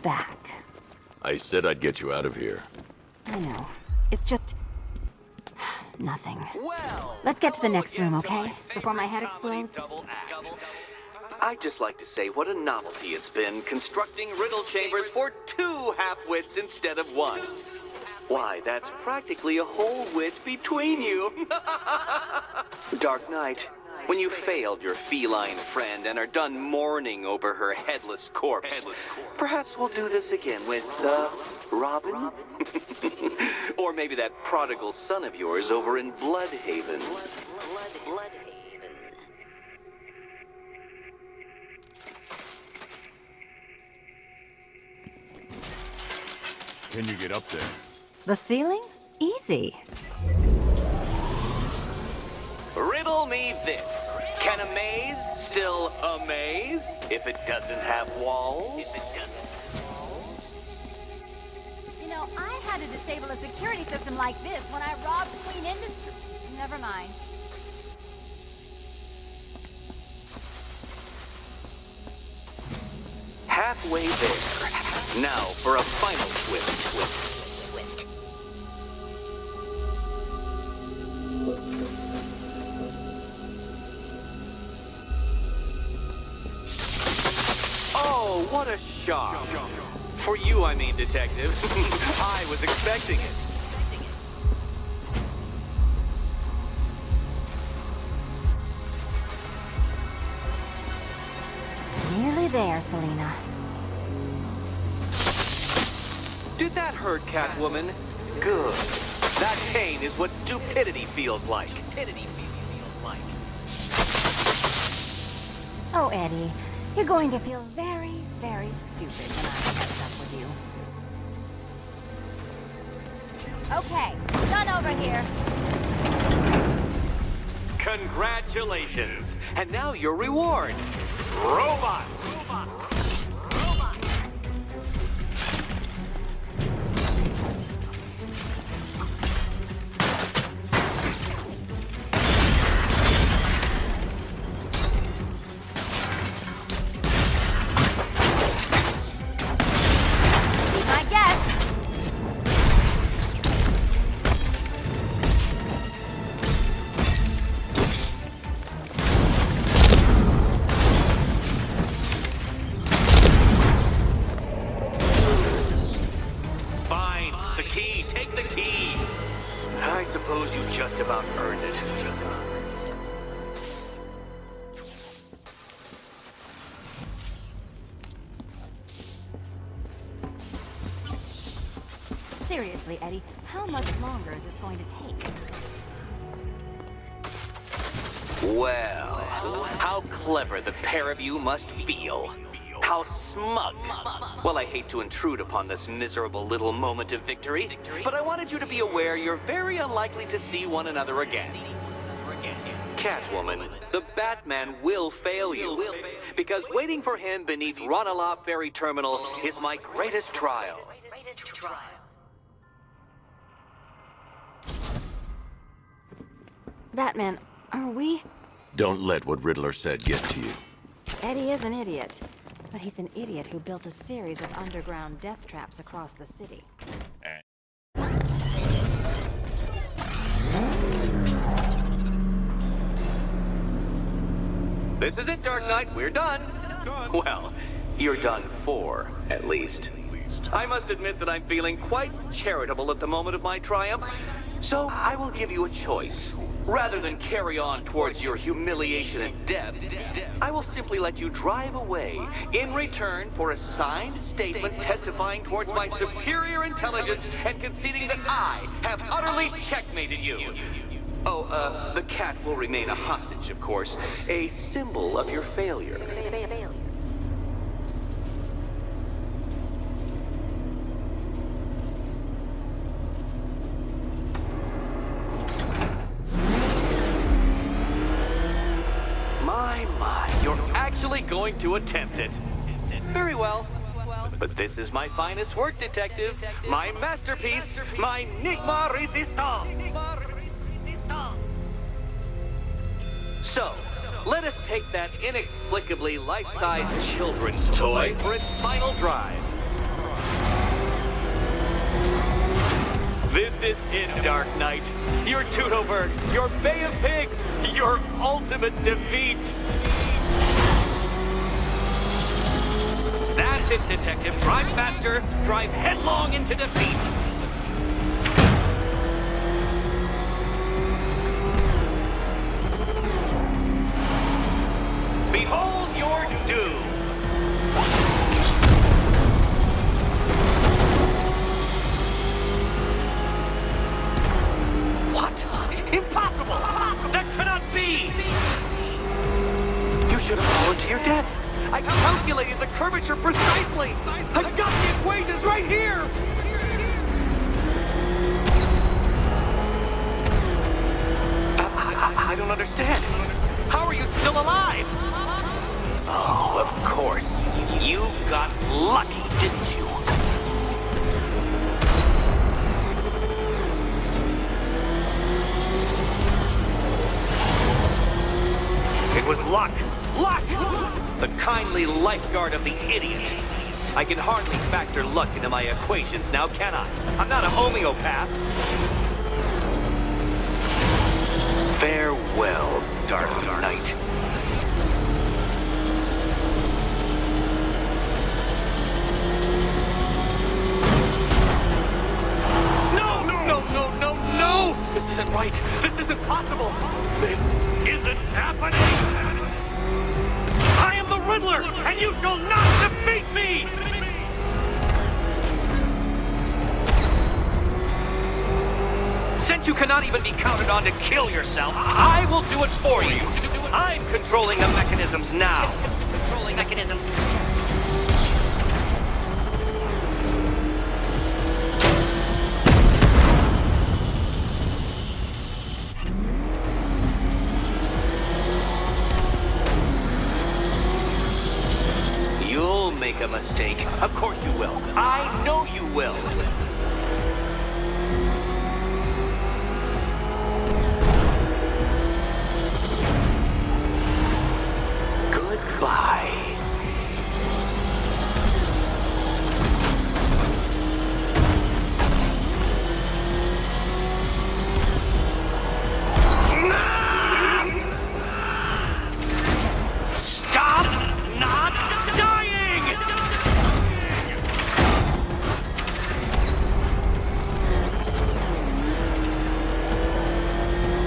back. I said I'd get you out of here. I know. It's just... nothing. Well, Let's get to the hello next again room, to my okay? Before my head favorite comedy explodes? double act. I'd just like to say what a novelty it's been constructing riddle chambers for 2 half-wits instead of 1. Why, that's practically a whole wit between you. Dark Knight, when you failed your feline friend and are done mourning over her headless corpse, perhaps we'll do this again with, Robin? Or maybe that prodigal son of yours over in Bloodhaven. Can you get up there? The ceiling? Easy. Riddle me this. Can a maze still amaze if it doesn't have walls? You know, I had to disable a security system like this when I robbed Queen Industry. Never mind. Halfway there. Now for a final twist. Oh, what a shock. For you, I mean, Detective. I was expecting it. Nearly there, Selena. Did that hurt, Catwoman? Good. That pain is what stupidity feels like. Oh, Eddie, you're going to feel very, very stupid when I catch up with you. Okay, done over here. Congratulations. And now your reward. Robot. My guess. Fine. The key. Take the key. I suppose you just about earned it. Seriously, Eddie, how much longer is this going to take? Well, how clever the pair of you must feel. How smug. Well, I hate to intrude upon this miserable little moment of victory, but I wanted you to be aware you're very unlikely to see one another again. Catwoman, the Batman will fail you, because waiting for him beneath Ranelagh Ferry Terminal is my greatest trial. Batman, are we? Don't let what Riddler said get to you. Eddie is an idiot. But he's an idiot who built a series of underground death traps across the city. This is it, Dark Knight. We're done. Well, you're done for, at least. I must admit that I'm feeling quite charitable at the moment of my triumph. So I will give you a choice. Rather than carry on towards your humiliation and death, I will simply let you drive away in return for a signed statement testifying towards my superior intelligence and conceding that I have utterly checkmated you. Oh, the cat will remain a hostage, of course, a symbol of your failure. My, you're actually going to attempt it. Very well. But this is my finest work, Detective. My masterpiece, my Enigma Resistance. So, let us take that inexplicably life-sized children's toy for its final drive. is it, Dark Knight. Your Toodleberg, your Bay of Pigs, your ultimate defeat. That's it, Detective. Drive faster, drive headlong into defeat. Behold your doom. What? Impossible! That cannot be! You should have fallen to your death. I calculated the curvature precisely. I've got the equations right here. I don't understand. How are you still alive? Oh, of course. You got lucky, didn't you? It was luck. Luck! The kindly lifeguard of the idiot. I can hardly factor luck into my equations now, can I? I'm not a homeopath. Farewell, Dark Knight. No! This isn't right. This isn't possible. This isn't happening. I am the Riddler, and you shall not defeat me! Since you cannot even be counted on to kill yourself, I will do it for you. I'm controlling the mechanisms now. Controlling mechanism. You'll make a mistake. Of course you will. I know you will. Goodbye. Stop not dying!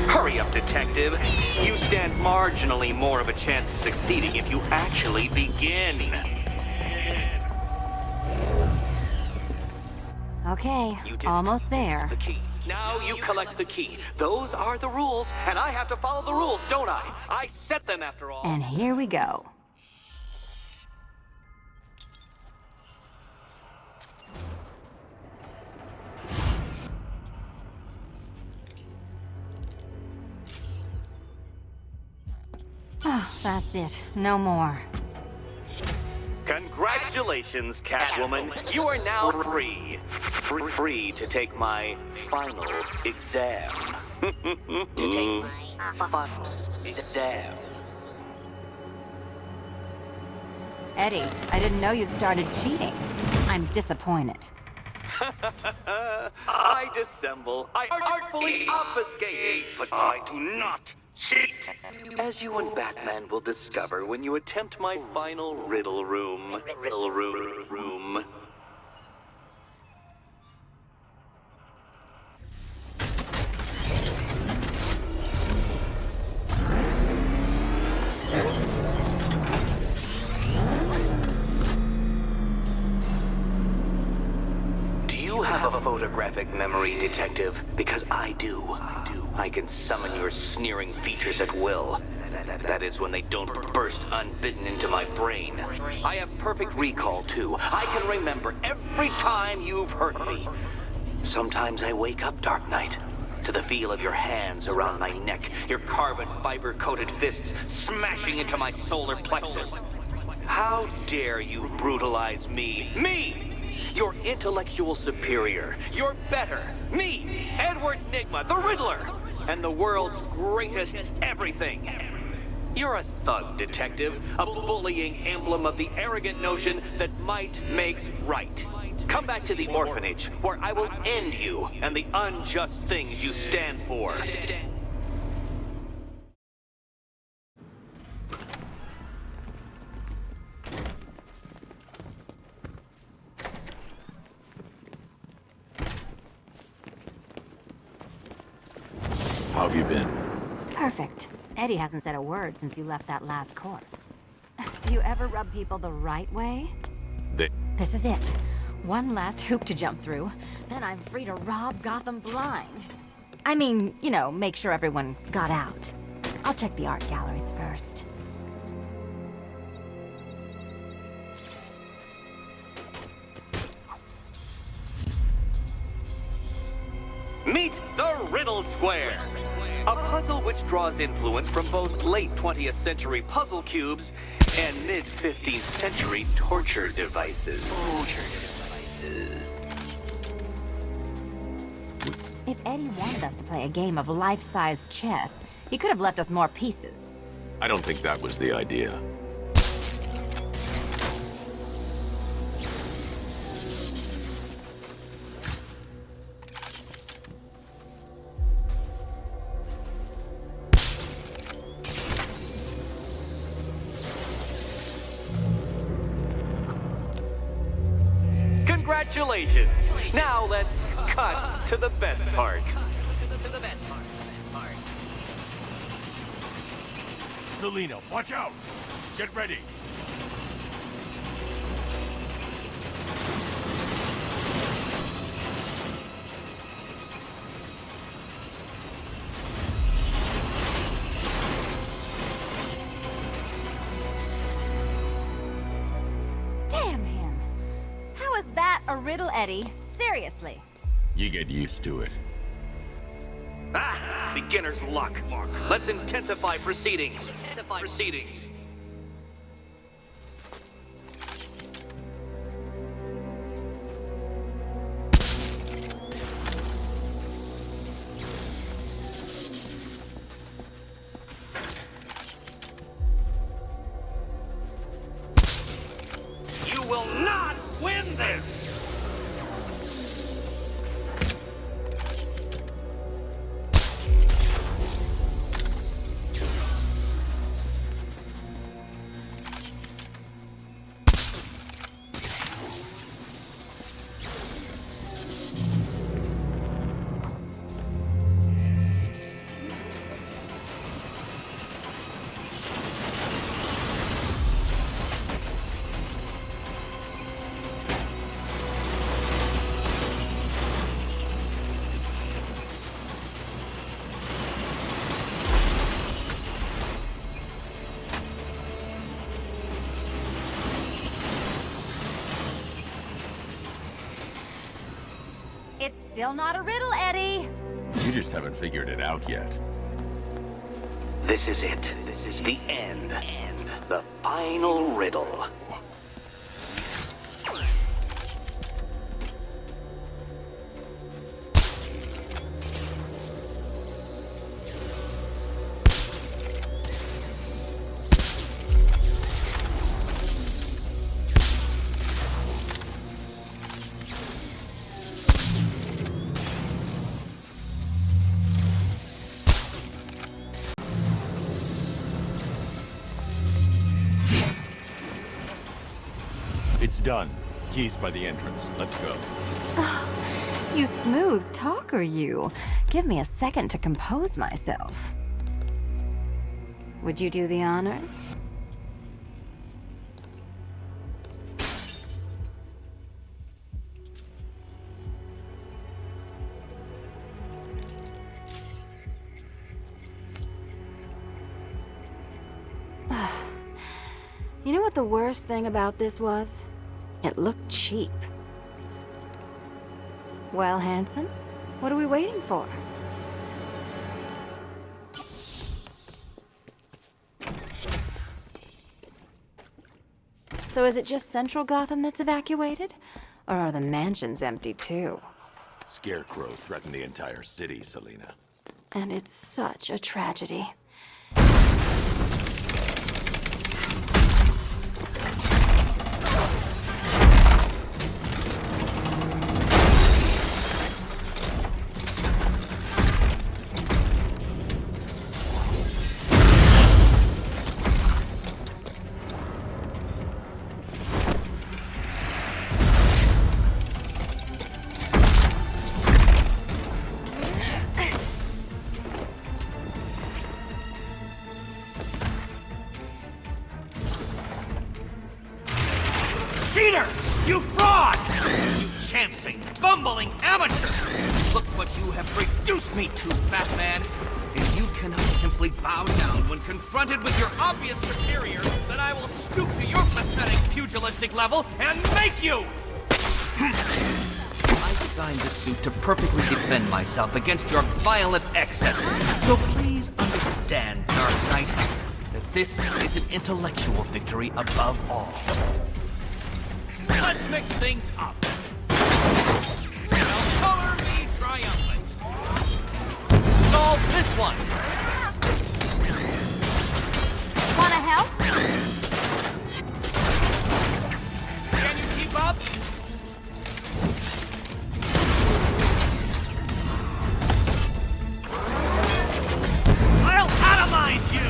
Hurry up, Detective. You stand marginally more of a chance of succeeding if you actually begin. Okay, You did almost there. the key. Now you collect the key. Those are the rules, and I have to follow the rules, don't I? I set them after all. And here we go. Oh, that's it. No more. Congratulations, Catwoman. You are now free. Free to take my final exam. To take my final exam. Eddie, I didn't know you'd started cheating. I'm disappointed. I dissemble. I artfully obfuscate. But I do not cheat. As you and Batman will discover when you attempt my final riddle room. Riddle room. Do you have a photographic memory, Detective? Because I do. I can summon your sneering features at will. That is when they don't burst unbidden into my brain. I have perfect recall, too. I can remember every time you've hurt me. Sometimes I wake up, Dark Knight, to the feel of your hands around my neck, your carbon fiber-coated fists smashing into my solar plexus. How dare you brutalize me? Me! Your intellectual superior. You're better. Me, Edward Nygma, the Riddler, and the world's greatest everything. You're a thug, Detective, a bullying emblem of the arrogant notion that might makes right. Come back to the orphanage, where I will end you and the unjust things you stand for. How have you been? Perfect. Eddie hasn't said a word since you left that last course. Do you ever rub people the right way? This is it. One last hoop to jump through, then I'm free to rob Gotham blind. I mean, you know, make sure everyone got out. I'll check the art galleries first. Meet the Riddle Square, a puzzle which draws influence from both late 20th century puzzle cubes and mid 15th century torture devices. If Eddie wanted us to play a game of life-size chess, he could have left us more pieces. I don't think that was the idea. Congratulations! Now let's cut to the best part. Selina, watch out! Get ready! Damn him! How is that a riddle, Eddie? Seriously. You get used to it. Ah! Beginner's luck. Let's intensify proceedings. You will not win this! It's still not a riddle, Eddie. You just haven't figured it out yet. This is it. This is the end. The final riddle. It's done. Keys by the entrance. Let's go. You smooth talker, you. Give me a second to compose myself. Would you do the honors? You know what the worst thing about this was? It looked cheap. Well, handsome, what are we waiting for? So is it just Central Gotham that's evacuated? Or are the mansions empty too? Scarecrow threatened the entire city, Selina. And it's such a tragedy. bumbling amateur! Look what you have reduced me to, Batman! If you cannot simply bow down when confronted with your obvious superior, then I will stoop to your pathetic pugilistic level and make you! I designed this suit to perfectly defend myself against your violent excesses, so please understand, Dark Knight, that this is an intellectual victory above all. Let's mix things up. Now color me triumphant. Solve this one. Wanna help? Can you keep up? I'll atomize you!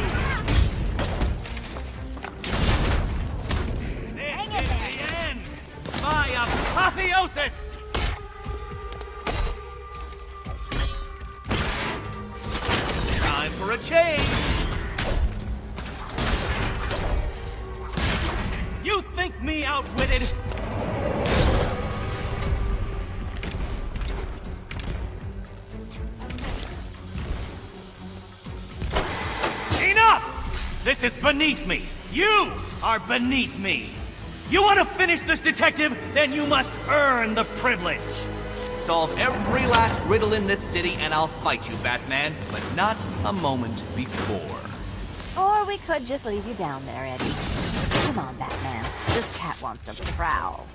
This is the end! My apotheosis! Time for a change! You think me outwitted? Enough! This is beneath me. You are beneath me. You want to finish this, detective? Then you must earn the privilege. Solve every last riddle in this city and I'll fight you, Batman, but not a moment before. Or we could just leave you down there, Eddie. Come on, Batman. This cat wants to prowl.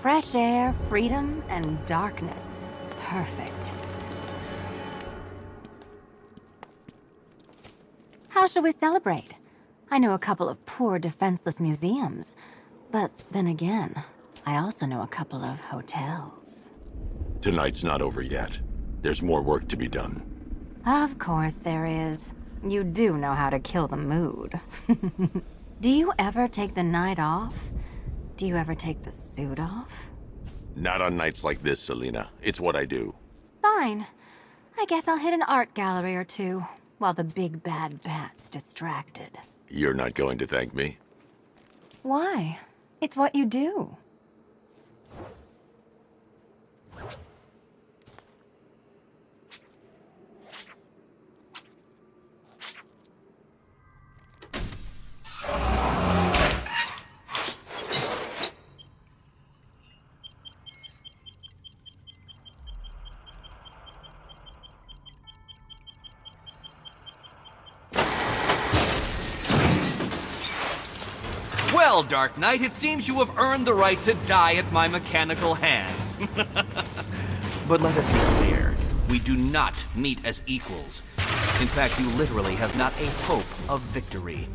Fresh air, freedom, and darkness. Perfect. How shall we celebrate? I know a couple of poor, defenseless museums. But then again, I also know a couple of hotels. Tonight's not over yet. There's more work to be done. Of course there is. You do know how to kill the mood. Do you ever take the night off? Do you ever take the suit off? Not on nights like this, Selina. It's what I do. Fine. I guess I'll hit an art gallery or two, while the big bad bat's distracted. You're not going to thank me? Why? It's what you do. Well, Dark Knight, it seems you have earned the right to die at my mechanical hands. But let us be clear, we do not meet as equals. In fact, you literally have not a hope of victory.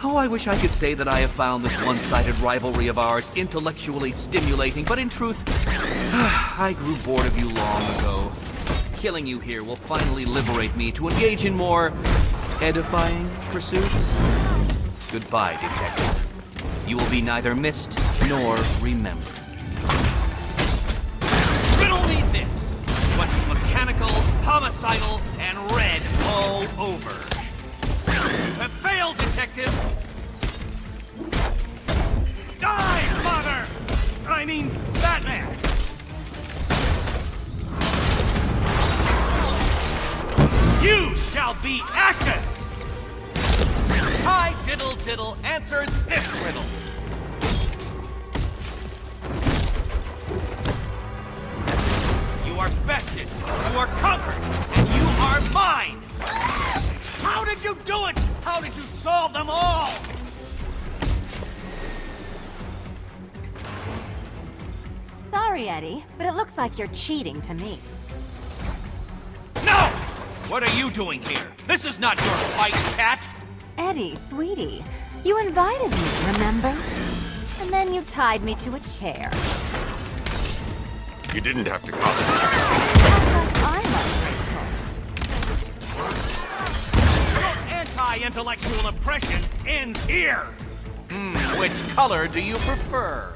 Oh, I wish I could say that I have found this one-sided rivalry of ours intellectually stimulating, but in truth, I grew bored of you long ago. Killing you here will finally liberate me to engage in more edifying pursuits. Goodbye, detective. You will be neither missed nor remembered. Riddle me this. What's mechanical, homicidal, and red all over? You have failed, detective! Die, father! I mean, Batman! You shall be ashes! I, Diddle Diddle, answered this riddle. You are bested, you are conquered, and you are mine! How did you do it? How did you solve them all? Sorry, Eddie, but it looks like you're cheating to me. No! What are you doing here? This is not your fight, cat! Eddie, sweetie, you invited me, remember? And then you tied me to a chair. You didn't have to come. Sounds like I'm ungrateful. Your anti-intellectual oppression ends here! Which color do you prefer?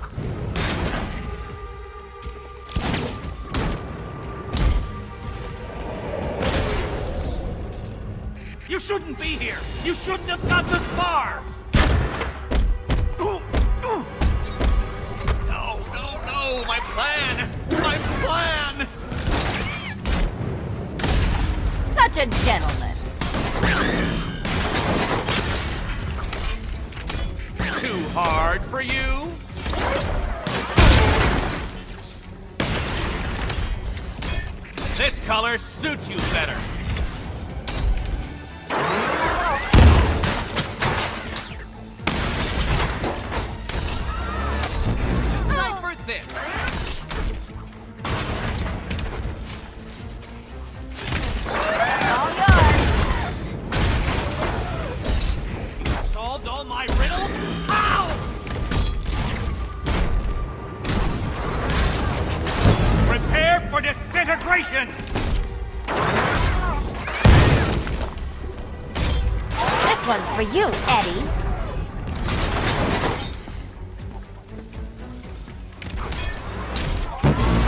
You shouldn't be here! You shouldn't have got this far! No, no, no! My plan! My plan! Such a gentleman. Too hard for you? This color suits you better. Decipher this. All yours. You solved all my riddles? How? Prepare for disintegration! This one's for you, Eddie.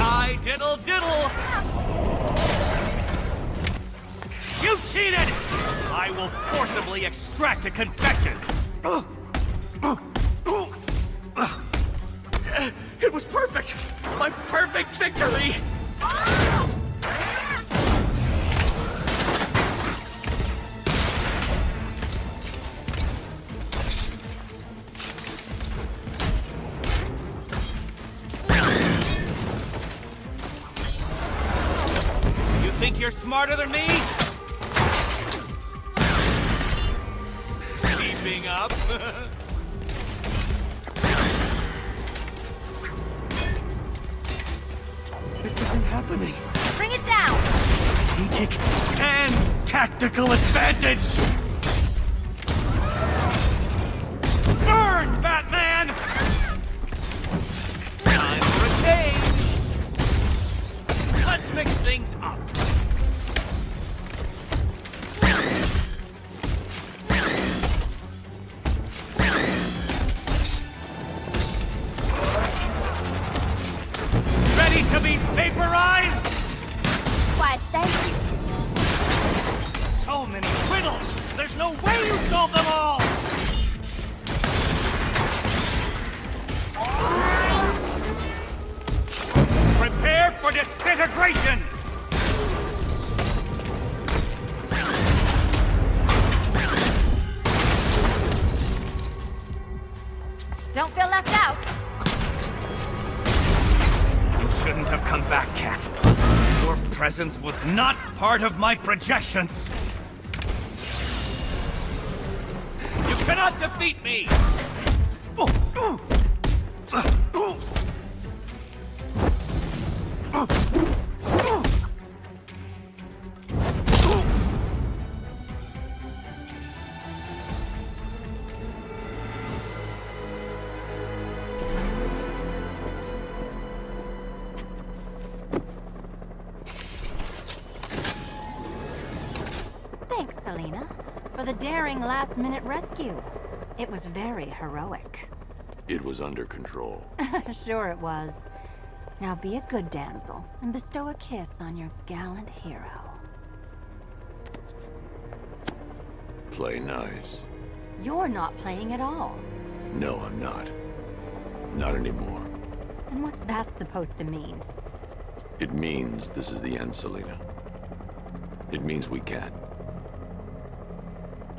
I diddle diddle! You cheated! I will forcibly extract a confession! It was perfect! My perfect victory! You think you're smarter than me? Keeping up? This isn't happening. Bring it down. Strategic and tactical advantage! Burn, Batman! Time for a change! Let's mix things up. Ready to be vaporized? Why, thank you. So many riddles! There's no way you solve them all! Prepare for disintegration! Don't feel left out. You shouldn't have come back, Cat. Your presence was not part of my projections. You cannot defeat me! Thanks, Selina, for the daring last-minute rescue. It was very heroic. It was under control. Sure it was. Now be a good damsel and bestow a kiss on your gallant hero. Play nice. You're not playing at all. No, I'm not. Not anymore. And what's that supposed to mean? It means this is the end, Selina. It means we can't.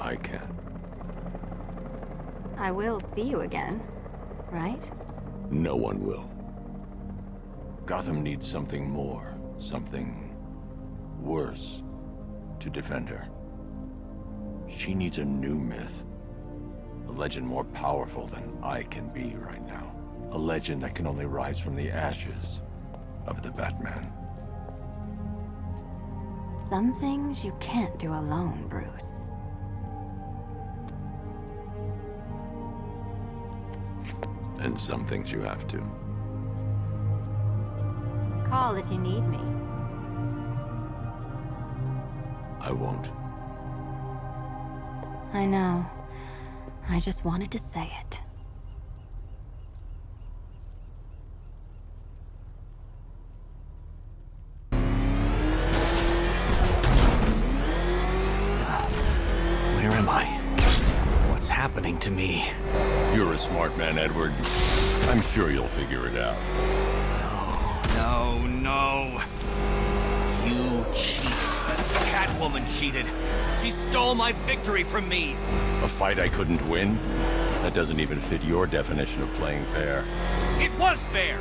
I can't. I will see you again, right? No one will. Gotham needs something more, something worse to defend her. She needs a new myth. A legend more powerful than I can be right now. A legend that can only rise from the ashes of the Batman. Some things you can't do alone, Bruce. And some things you have to. Call if you need me. I won't. I know. I just wanted to say it. lying to me. You're a smart man, Edward. I'm sure you'll figure it out. No. You cheat. That Catwoman cheated. She stole my victory from me. A fight I couldn't win? That doesn't even fit your definition of playing fair. It was fair!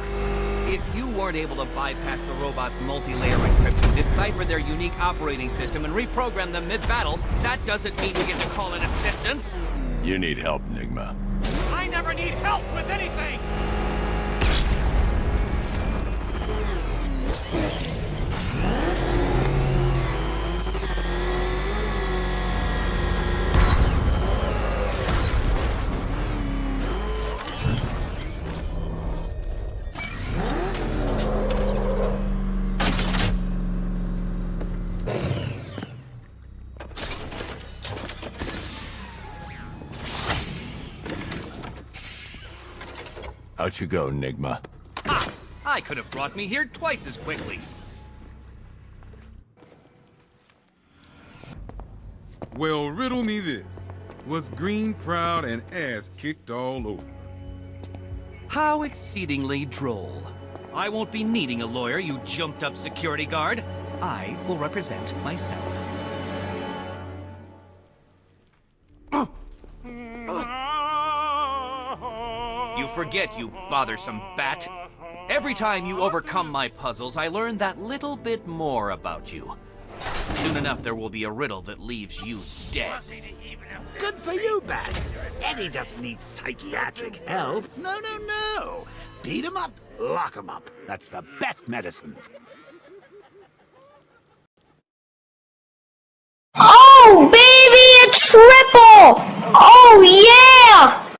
If you weren't able to bypass the robot's multi-layer encryption, decipher their unique operating system, and reprogram them mid-battle, that doesn't mean you get to call in assistance. You need help, Nigma. I never need help with anything! Out you go, Nigma. Ha! I could have brought me here twice as quickly. Well, riddle me this. Was Green proud and ass kicked all over? How exceedingly droll. I won't be needing a lawyer, you jumped-up security guard. I will represent myself. You forget, you bothersome bat. Every time you overcome my puzzles, I learn that little bit more about you. Soon enough, there will be a riddle that leaves you dead. Good for you, Bat. Eddie doesn't need psychiatric help. No. Beat him up, lock him up. That's the best medicine. Oh, baby, a triple! Oh, yeah!